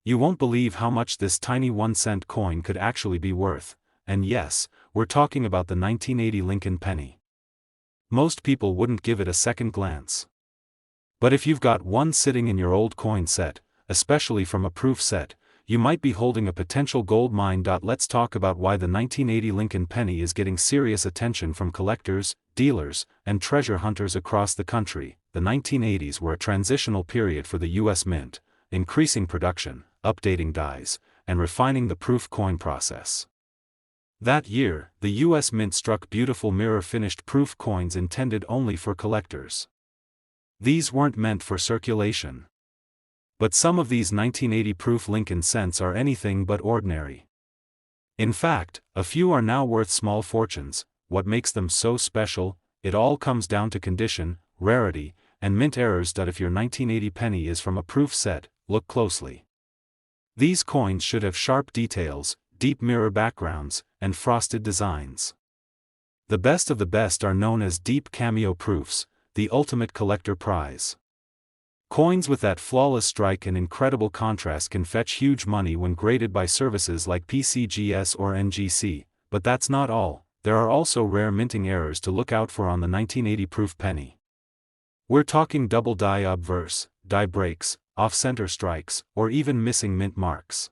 You won't believe how much this tiny 1-cent coin could actually be worth, and yes, we're talking about the 1980 Lincoln penny. Most people wouldn't give it a second glance. But if you've got one sitting in your old coin set, especially from a proof set, you might be holding a potential gold mine. Let's talk about why the 1980 Lincoln penny is getting serious attention from collectors, dealers, and treasure hunters across the country. The 1980s were a transitional period for the U.S. Mint, increasing production, updating dies, and refining the proof coin process. That year, the U.S. Mint struck beautiful mirror-finished proof coins intended only for collectors. These weren't meant for circulation. But some of these 1980 proof Lincoln cents are anything but ordinary. In fact, a few are now worth small fortunes. What makes them so special? It all comes down to condition, rarity, and mint errors. If your 1980 penny is from a proof set, look closely. These coins should have sharp details, deep mirror backgrounds, and frosted designs. The best of the best are known as deep cameo proofs, the ultimate collector prize. Coins with that flawless strike and incredible contrast can fetch huge money when graded by services like PCGS or NGC, but that's not all. There are also rare minting errors to look out for on the 1980 proof penny. We're talking double die obverse, die breaks, off-center strikes, or even missing mint marks.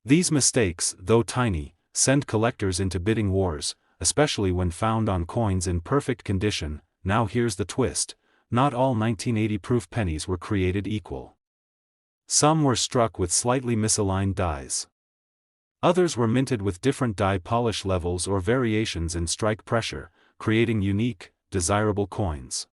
These mistakes, though tiny, send collectors into bidding wars, especially when found on coins in perfect condition. Now here's the twist. Not all 1980 proof pennies were created equal. Some were struck with slightly misaligned dies. Others were minted with different die polish levels or variations in strike pressure, creating unique, desirable coins.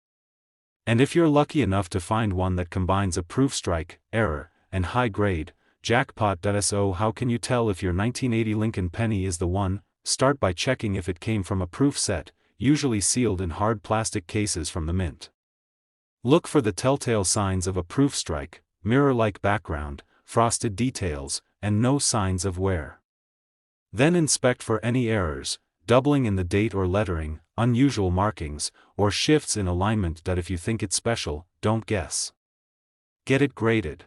And if you're lucky enough to find one that combines a proof strike, error, and high grade, jackpot. So how can you tell if your 1980 Lincoln penny is the one? Start by checking if it came from a proof set, usually sealed in hard plastic cases from the mint. Look for the telltale signs of a proof strike, mirror-like background, frosted details, and no signs of wear. Then inspect for any errors, doubling in the date or lettering, unusual markings, or shifts in alignment. If you think it's special, don't guess. Get it graded.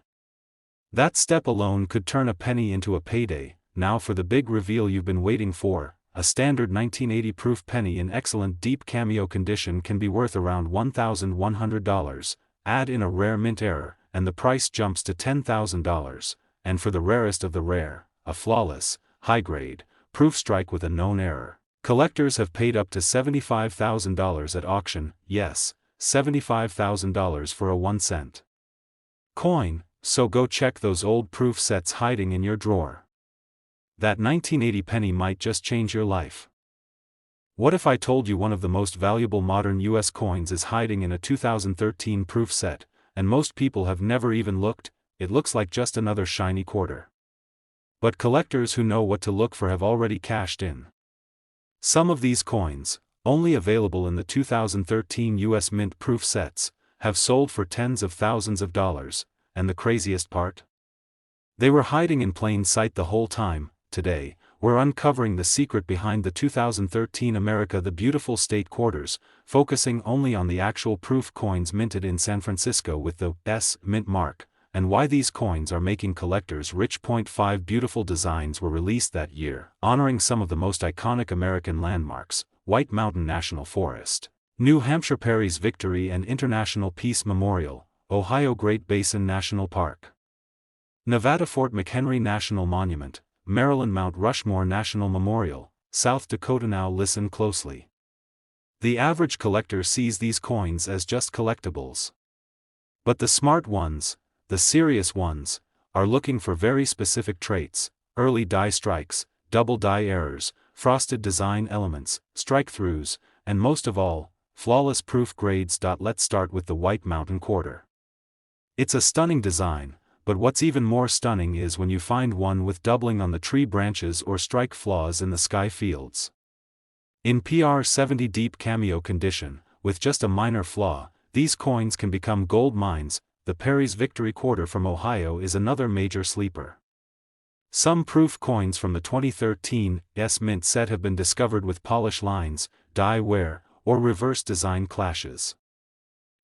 That step alone could turn a penny into a payday. Now for the big reveal you've been waiting for. A standard 1980 proof penny in excellent deep cameo condition can be worth around $1,100. Add in a rare mint error, and the price jumps to $10,000. And for the rarest of the rare, a flawless, high-grade, proof strike with a known error, collectors have paid up to $75,000 at auction. Yes, $75,000 for a 1-cent coin. So go check those old proof sets hiding in your drawer. That 1980 penny might just change your life. What if I told you one of the most valuable modern US coins is hiding in a 2013 proof set, and most people have never even looked? It looks like just another shiny quarter. But collectors who know what to look for have already cashed in. Some of these coins, only available in the 2013 US Mint proof sets, have sold for tens of thousands of dollars, and the craziest part? They were hiding in plain sight the whole time. Today, we're uncovering the secret behind the 2013 America the Beautiful State Quarters, focusing only on the actual proof coins minted in San Francisco with the S mint mark, and why these coins are making collectors rich. 5 beautiful designs were released that year, honoring some of the most iconic American landmarks: White Mountain National Forest, New Hampshire Perry's Victory and International Peace Memorial, Ohio Great Basin National Park, Nevada Fort McHenry National Monument, Maryland Mount Rushmore National Memorial, South Dakota. Now listen closely. The average collector sees these coins as just collectibles. But the smart ones, the serious ones, are looking for very specific traits: early die strikes, double die errors, frosted design elements, strike-throughs, and most of all, flawless proof grades. Let's start with the White Mountain Quarter. It's a stunning design. But what's even more stunning is when you find one with doubling on the tree branches or strike flaws in the sky fields. In PR 70 deep cameo condition, with just a minor flaw, these coins can become gold mines. The Perry's Victory Quarter from Ohio is another major sleeper. Some proof coins from the 2013 S Mint set have been discovered with polish lines, die wear, or reverse design clashes.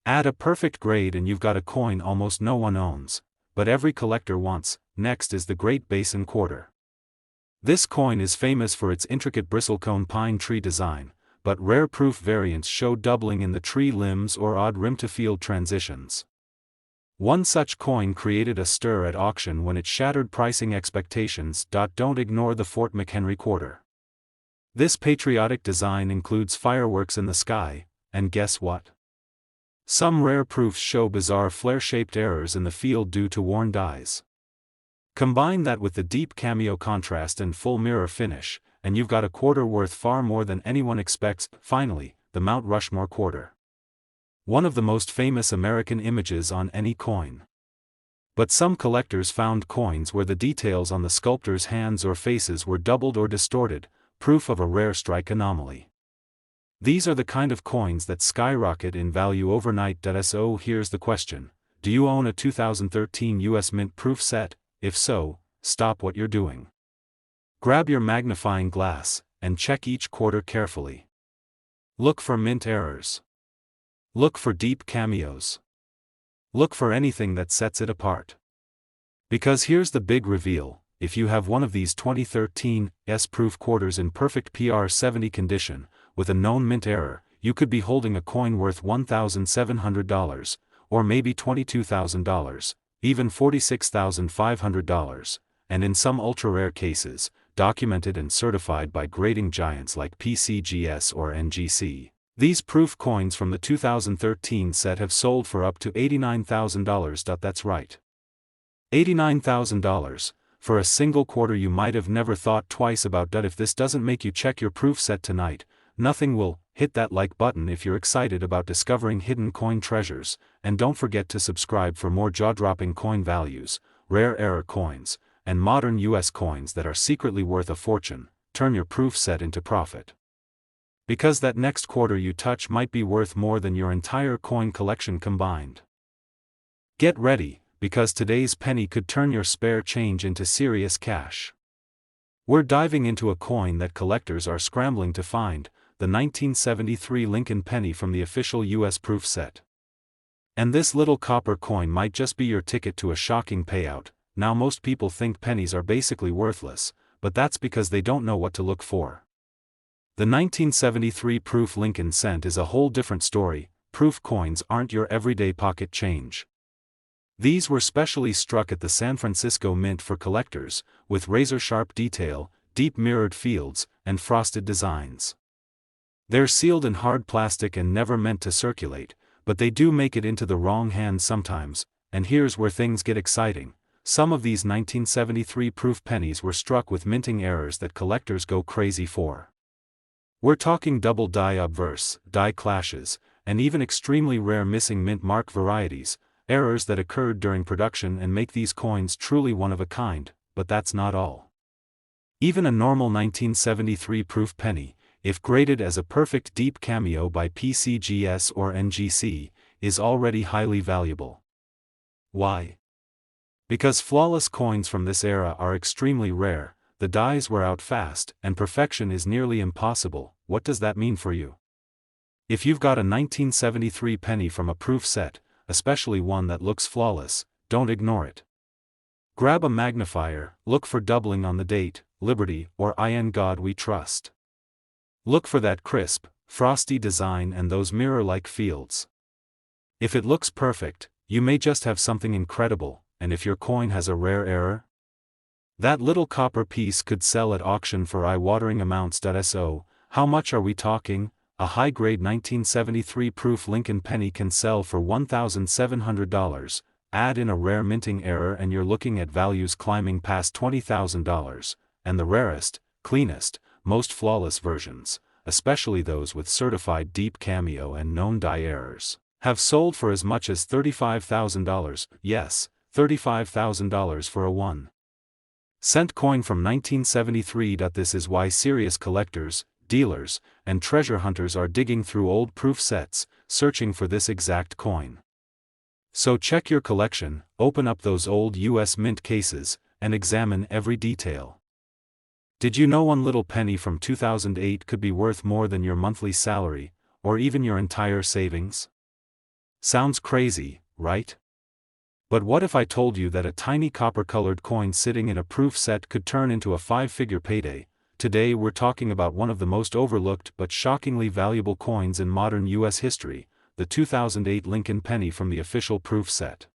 Add a perfect grade and you've got a coin almost no one owns. but every collector wants. Next is the Great Basin Quarter. This coin is famous for its intricate bristlecone pine tree design, but rare proof variants show doubling in the tree limbs or odd rim-to-field transitions. One such coin created a stir at auction when it shattered pricing expectations. Don't ignore the Fort McHenry Quarter. This patriotic design includes fireworks in the sky, and guess what? Some rare proofs show bizarre flare-shaped errors in the field due to worn dies. Combine that with the deep cameo contrast and full mirror finish, and you've got a quarter worth far more than anyone expects. Finally, the Mount Rushmore Quarter. One of the most famous American images on any coin. But some collectors found coins where the details on the sculptor's hands or faces were doubled or distorted, proof of a rare strike anomaly. These are the kind of coins that skyrocket in value overnight. So here's the question: do you own a 2013 US Mint proof set? If so, stop what you're doing. Grab your magnifying glass, and check each quarter carefully. Look for mint errors. Look for deep cameos. Look for anything that sets it apart. Because here's the big reveal: if you have one of these 2013 S-proof quarters in perfect PR70 condition, with a known mint error, you could be holding a coin worth $1,700, or maybe $22,000, even $46,500, and in some ultra-rare cases, documented and certified by grading giants like PCGS or NGC. These proof coins from the 2013 set have sold for up to $89,000. That's right. $89,000, for a single quarter you might have never thought twice about. If this doesn't make you check your proof set tonight, nothing will. Hit that like button if you're excited about discovering hidden coin treasures, and don't forget to subscribe for more jaw-dropping coin values, rare error coins, and modern US coins that are secretly worth a fortune. Turn your proof set into profit. Because that next quarter you touch might be worth more than your entire coin collection combined. Get ready, because today's penny could turn your spare change into serious cash. We're diving into a coin that collectors are scrambling to find, the 1973 Lincoln penny from the official US proof set. And this little copper coin might just be your ticket to a shocking payout. Now most people think pennies are basically worthless, but that's because they don't know what to look for. The 1973 proof Lincoln cent is a whole different story. Proof coins aren't your everyday pocket change. These were specially struck at the San Francisco Mint for collectors, with razor-sharp detail, deep mirrored fields, and frosted designs. They're sealed in hard plastic and never meant to circulate, but they do make it into the wrong hands sometimes, and here's where things get exciting. Some of these 1973 proof pennies were struck with minting errors that collectors go crazy for. We're talking double die obverse, die clashes, and even extremely rare missing mint mark varieties, errors that occurred during production and make these coins truly one of a kind. But that's not all. Even a normal 1973 proof penny, if graded as a perfect deep cameo by PCGS or NGC, is already highly valuable. Why? Because flawless coins from this era are extremely rare, the dies wear out fast, and perfection is nearly impossible. What does that mean for you? If you've got a 1973 penny from a proof set, especially one that looks flawless, don't ignore it. Grab a magnifier, look for doubling on the date, Liberty, or In God We Trust. Look for that crisp, frosty design and those mirror-like fields. If it looks perfect, you may just have something incredible, and if your coin has a rare error, that little copper piece could sell at auction for eye-watering amounts. So, how much are we talking? A high-grade 1973 proof Lincoln penny can sell for $1,700, add in a rare minting error and you're looking at values climbing past $20,000, and the rarest, cleanest, most flawless versions, especially those with certified deep cameo and known die errors, have sold for as much as $35,000, yes, $35,000 for a 1-cent coin from 1973. This is why serious collectors, dealers, and treasure hunters are digging through old proof sets, searching for this exact coin. So check your collection, open up those old US Mint cases, and examine every detail. Did you know one little penny from 2008 could be worth more than your monthly salary, or even your entire savings? Sounds crazy, right? But what if I told you that a tiny copper-colored coin sitting in a proof set could turn into a 5-figure payday? Today we're talking about one of the most overlooked but shockingly valuable coins in modern U.S. history, the 2008 Lincoln penny from the official proof set.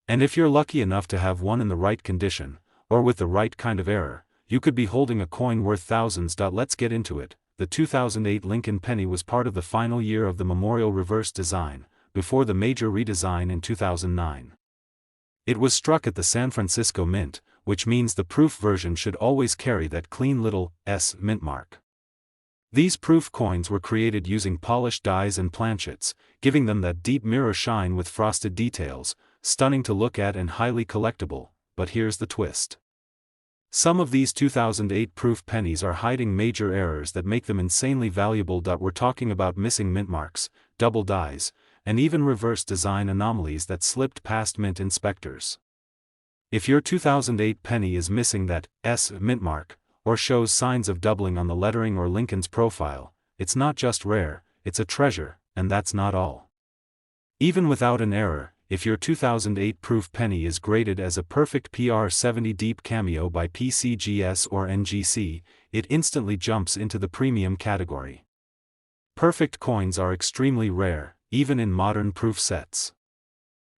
And if you're lucky enough to have one in the right condition, or with the right kind of error, you could be holding a coin worth thousands. Let's get into it. The 2008 Lincoln penny was part of the final year of the Memorial reverse design, before the major redesign in 2009. It was struck at the San Francisco Mint, which means the proof version should always carry that clean little S mint mark. These proof coins were created using polished dies and planchets, giving them that deep mirror shine with frosted details, stunning to look at and highly collectible. But here's the twist. Some of these 2008 proof pennies are hiding major errors that make them insanely valuable. We're talking about missing mint marks, double dies, and even reverse design anomalies that slipped past mint inspectors. If your 2008 penny is missing that S mint mark, or shows signs of doubling on the lettering or Lincoln's profile, it's not just rare, it's a treasure. And that's not all. Even without an error, if your 2008 proof penny is graded as a perfect PR70 Deep Cameo by PCGS or NGC, it instantly jumps into the premium category. Perfect coins are extremely rare, even in modern proof sets.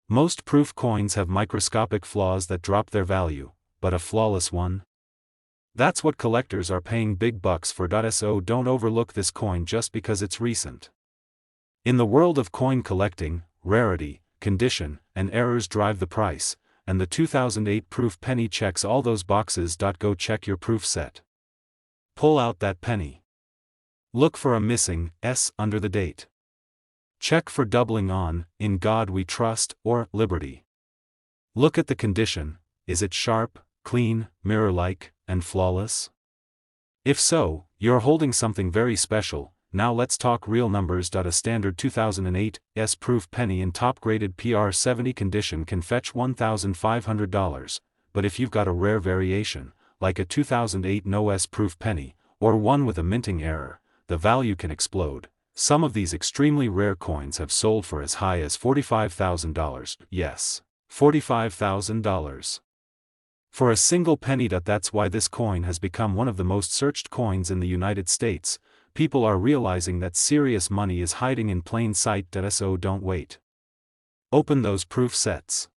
Most proof coins have microscopic flaws that drop their value, but a flawless one? That's what collectors are paying big bucks for. So don't overlook this coin just because it's recent. In the world of coin collecting, rarity, condition, and errors drive the price, and the 2008 proof penny checks all those boxes. Go check your proof set. Pull out that penny. Look for a missing S under the date. Check for doubling on "In God We Trust" or "Liberty." Look at the condition. Is it sharp, clean, mirror-like, and flawless? If so, you're holding something very special. Now let's talk real numbers. A standard 2008 S proof penny in top-graded PR70 condition can fetch $1,500, but if you've got a rare variation, like a 2008 no S proof penny, or one with a minting error, the value can explode. Some of these extremely rare coins have sold for as high as $45,000. Yes, $45,000. For a single penny. That's why this coin has become one of the most searched coins in the United States. People are realizing that serious money is hiding in plain sight. So don't wait. Open those proof sets.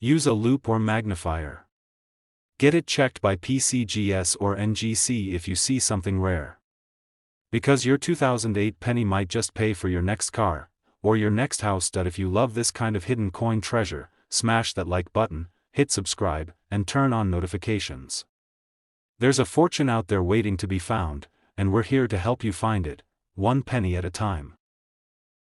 Use a loupe or magnifier. Get it checked by PCGS or NGC if you see something rare. Because your 2008 penny might just pay for your next car, or your next house. If you love this kind of hidden coin treasure, smash that like button, hit subscribe, and turn on notifications. There's a fortune out there waiting to be found, and we're here to help you find it, one penny at a time.